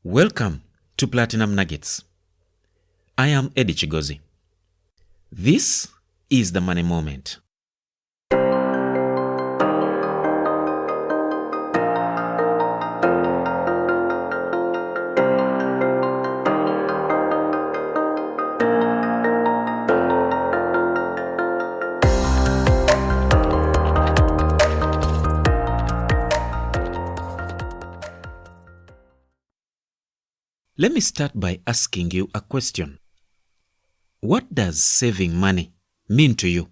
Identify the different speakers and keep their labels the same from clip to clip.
Speaker 1: Welcome to Platinum Nuggets. I am Eddie Chigozi. This is the Money Moment. Let me start by asking you a question. What does saving money mean to you?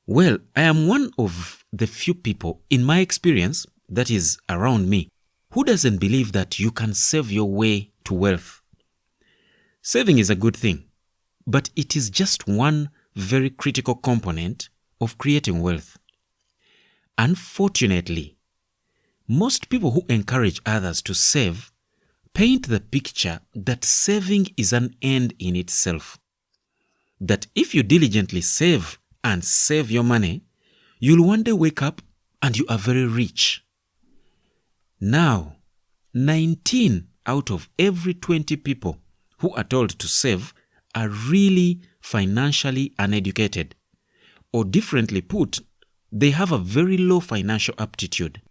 Speaker 1: Well, I am one of the few people in my experience, that is around me, who doesn't believe that you can save your way to wealth. Saving is a good thing, but it is just one very critical component of creating wealth. Unfortunately, most people who encourage others to save paint the picture that saving is an end in itself. That if you diligently save and save your money, you'll one day wake up and you are very rich. Now, 19 out of every 20 people who are told to save are really financially uneducated. Or differently put, they have a very low financial aptitude.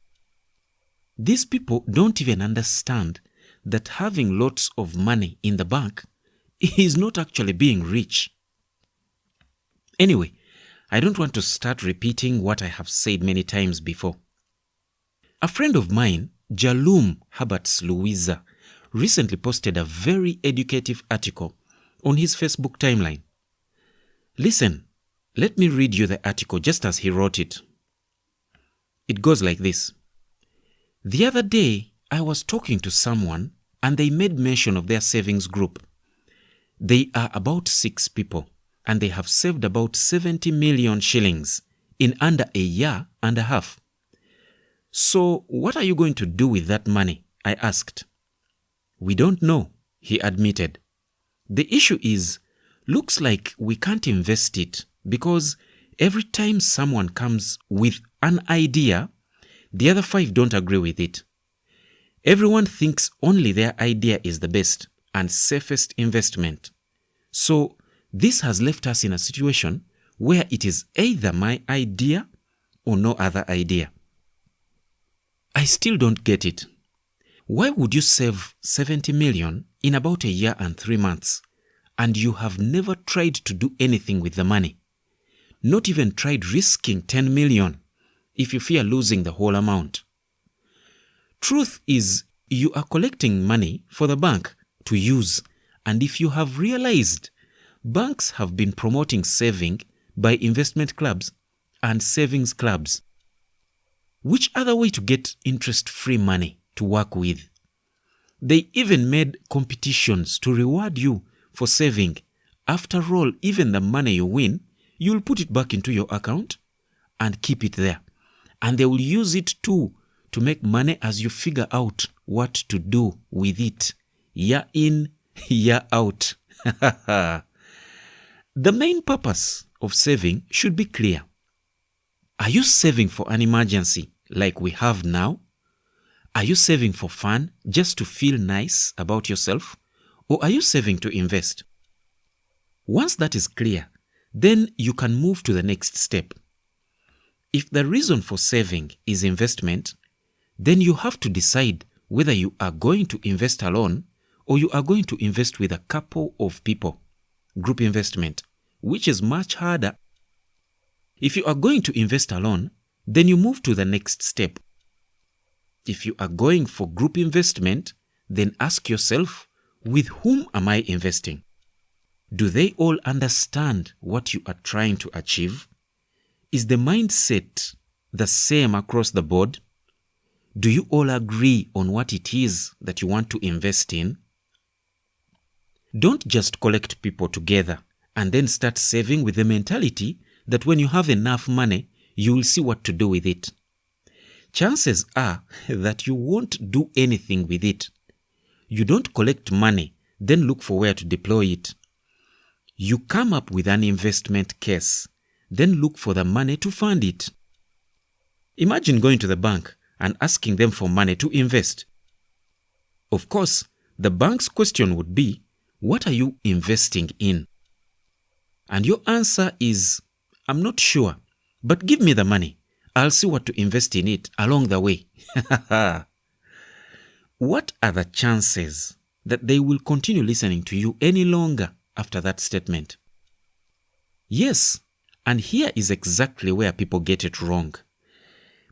Speaker 1: These people don't even understand that having lots of money in the bank is not actually being rich. Anyway, I don't want to start repeating what I have said many times before. A friend of mine, Jalum Herbert's Louisa, recently posted a very educative article on his Facebook timeline. Listen, let me read you the article just as he wrote it. It goes like this. The other day, I was talking to someone and they made mention of their savings group. They are about 6 people and they have saved about 70 million shillings in under a year and a half. So what are you going to do with that money? I asked. We don't know, he admitted. The issue is, looks like we can't invest it because every time someone comes with an idea, the other 5 don't agree with it. Everyone thinks only their idea is the best and safest investment. So this has left us in a situation where it is either my idea or no other idea. I still don't get it. Why would you save 70 million in about a year and 3 months and you have never tried to do anything with the money? Not even tried risking 10 million if you fear losing the whole amount. Truth is, you are collecting money for the bank to use, and if you have realized, banks have been promoting saving by investment clubs and savings clubs. Which other way to get interest-free money to work with? They even made competitions to reward you for saving. After all, even the money you win, you'll put it back into your account and keep it there. And they will use it too to make money as you figure out what to do with it. Year in, year out. The main purpose of saving should be clear. Are you saving for an emergency like we have now? Are you saving for fun just to feel nice about yourself? Or are you saving to invest? Once that is clear, then you can move to the next step. If the reason for saving is investment, then you have to decide whether you are going to invest alone or you are going to invest with a couple of people. Group investment, which is much harder. If you are going to invest alone, then you move to the next step. If you are going for group investment, then ask yourself, with whom am I investing? Do they all understand what you are trying to achieve? Is the mindset the same across the board? Do you all agree on what it is that you want to invest in? Don't just collect people together and then start saving with the mentality that when you have enough money, you will see what to do with it. Chances are that you won't do anything with it. You don't collect money, then look for where to deploy it. You come up with an investment case, then look for the money to fund it. Imagine going to the bank and asking them for money to invest. Of course, the bank's question would be, what are you investing in? And your answer is, I'm not sure, but give me the money. I'll see what to invest in it along the way. What are the chances that they will continue listening to you any longer after that statement? Yes, and here is exactly where people get it wrong.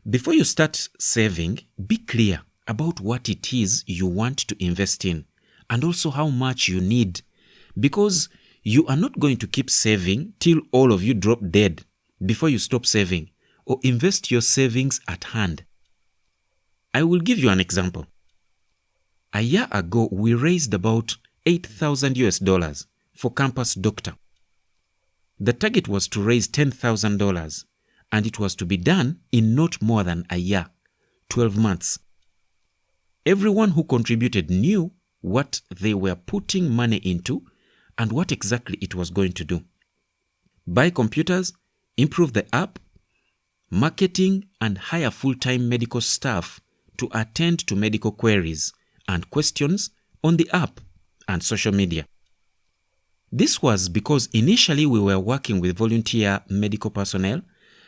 Speaker 1: Before you start saving, be clear about what it is you want to invest in and also how much you need, because you are not going to keep saving till all of you drop dead before you stop saving or invest your savings at hand. I will give you an example. A year ago, we raised about $8,000 for Campus Doctor. The target was to raise $10,000, and it was to be done in not more than a year, 12 months. Everyone who contributed knew what they were putting money into and what exactly it was going to do. Buy computers, improve the app, marketing, and hire full-time medical staff to attend to medical queries and questions on the app and social media. This was because initially we were working with volunteer medical personnel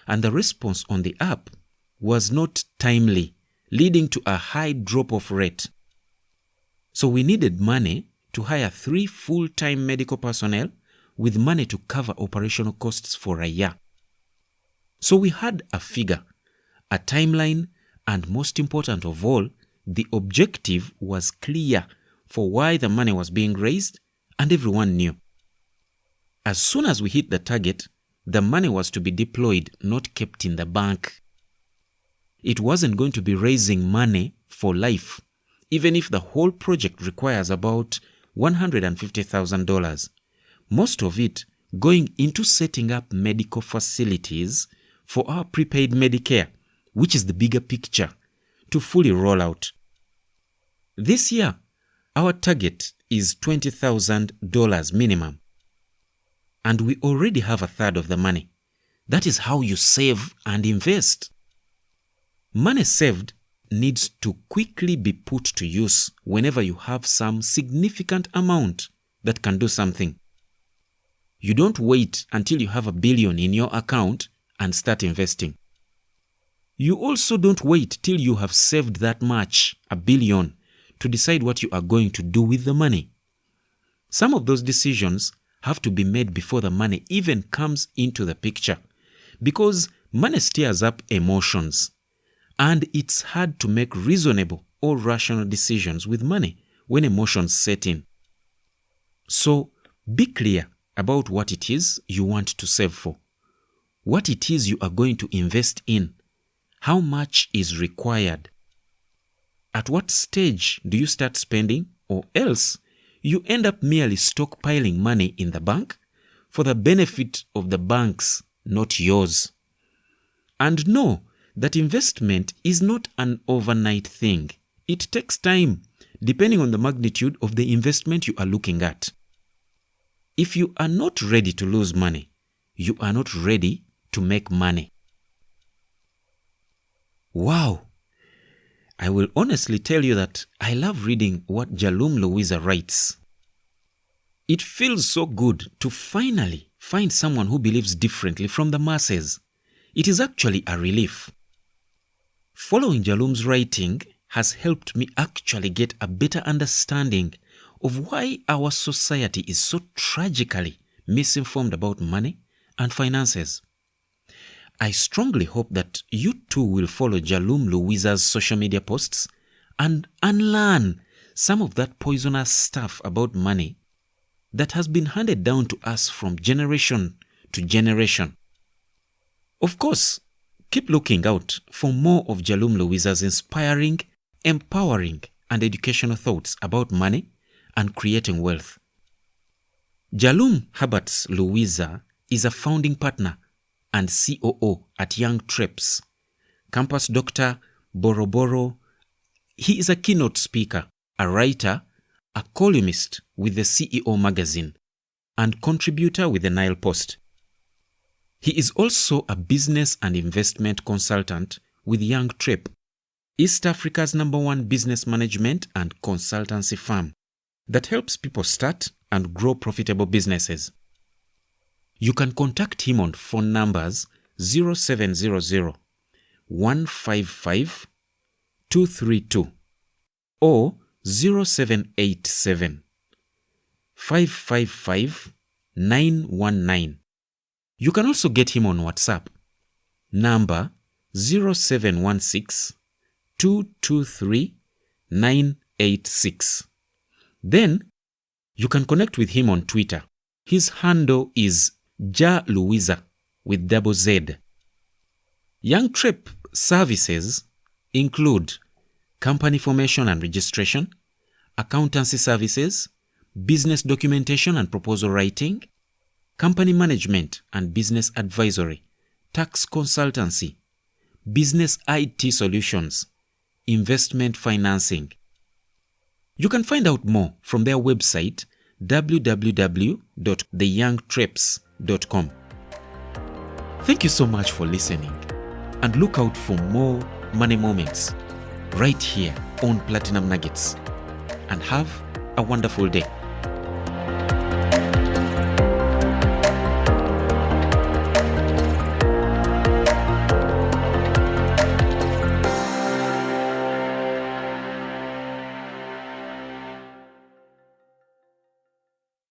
Speaker 1: and the response on the app was not timely, leading to a high drop-off rate. So we needed money to hire 3 full-time medical personnel with money to cover operational costs for a year. So we had a figure, a timeline, and most important of all, the objective was clear for why the money was being raised, and everyone knew. As soon as we hit the target, the money was to be deployed, not kept in the bank. It wasn't going to be raising money for life, even if the whole project requires about $150,000. Most of it going into setting up medical facilities for our prepaid Medicare, which is the bigger picture, to fully roll out. This year, our target is $20,000 minimum. And we already have a third of the money. That is how you save and invest. Money saved needs to quickly be put to use whenever you have some significant amount that can do something. You don't wait until you have $1 billion in your account and start investing. You also don't wait till you have saved that much, $1 billion, to decide what you are going to do with the money. Some of those decisions have to be made before the money even comes into the picture, because money stirs up emotions, and it's hard to make reasonable or rational decisions with money when emotions set in. So be clear about what it is you want to save for, what it is you are going to invest in, how much is required, at what stage do you start spending, or else you end up merely stockpiling money in the bank for the benefit of the banks, not yours. And know that investment is not an overnight thing. It takes time, depending on the magnitude of the investment you are looking at. If you are not ready to lose money, you are not ready to make money. Wow! I will honestly tell you that I love reading what Jalum Louisa writes. It feels so good to finally find someone who believes differently from the masses. It is actually a relief. Following Jalum's writing has helped me actually get a better understanding of why our society is so tragically misinformed about money and finances. I strongly hope that you too will follow Jalum Louisa's social media posts and unlearn some of that poisonous stuff about money that has been handed down to us from generation to generation. Of course, keep looking out for more of Jalum Louisa's inspiring, empowering, and educational thoughts about money and creating wealth. Jalum Haberts Louisa is a founding partner and COO at Young Trips, Campus Doctor, Boro Boro. He is a keynote speaker, a writer, a columnist with the CEO magazine, and contributor with the Nile Post. He is also a business and investment consultant with Young Trip. East Africa's #1 business management and consultancy firm that helps people start and grow profitable businesses. You can contact him on phone numbers 0700 155 232 or 0787 555 919. You can also get him on WhatsApp, number 0716 223 986. Then you can connect with him on Twitter. His handle is JaLuiza with double Z. Young Trep services include company formation and registration, accountancy services, business documentation and proposal writing, company management and business advisory, tax consultancy, business IT solutions, investment financing. You can find out more from their website www.theyoungtreps.com. Thank you so much for listening, and look out for more money moments right here on Platinum Nuggets. And have a wonderful day.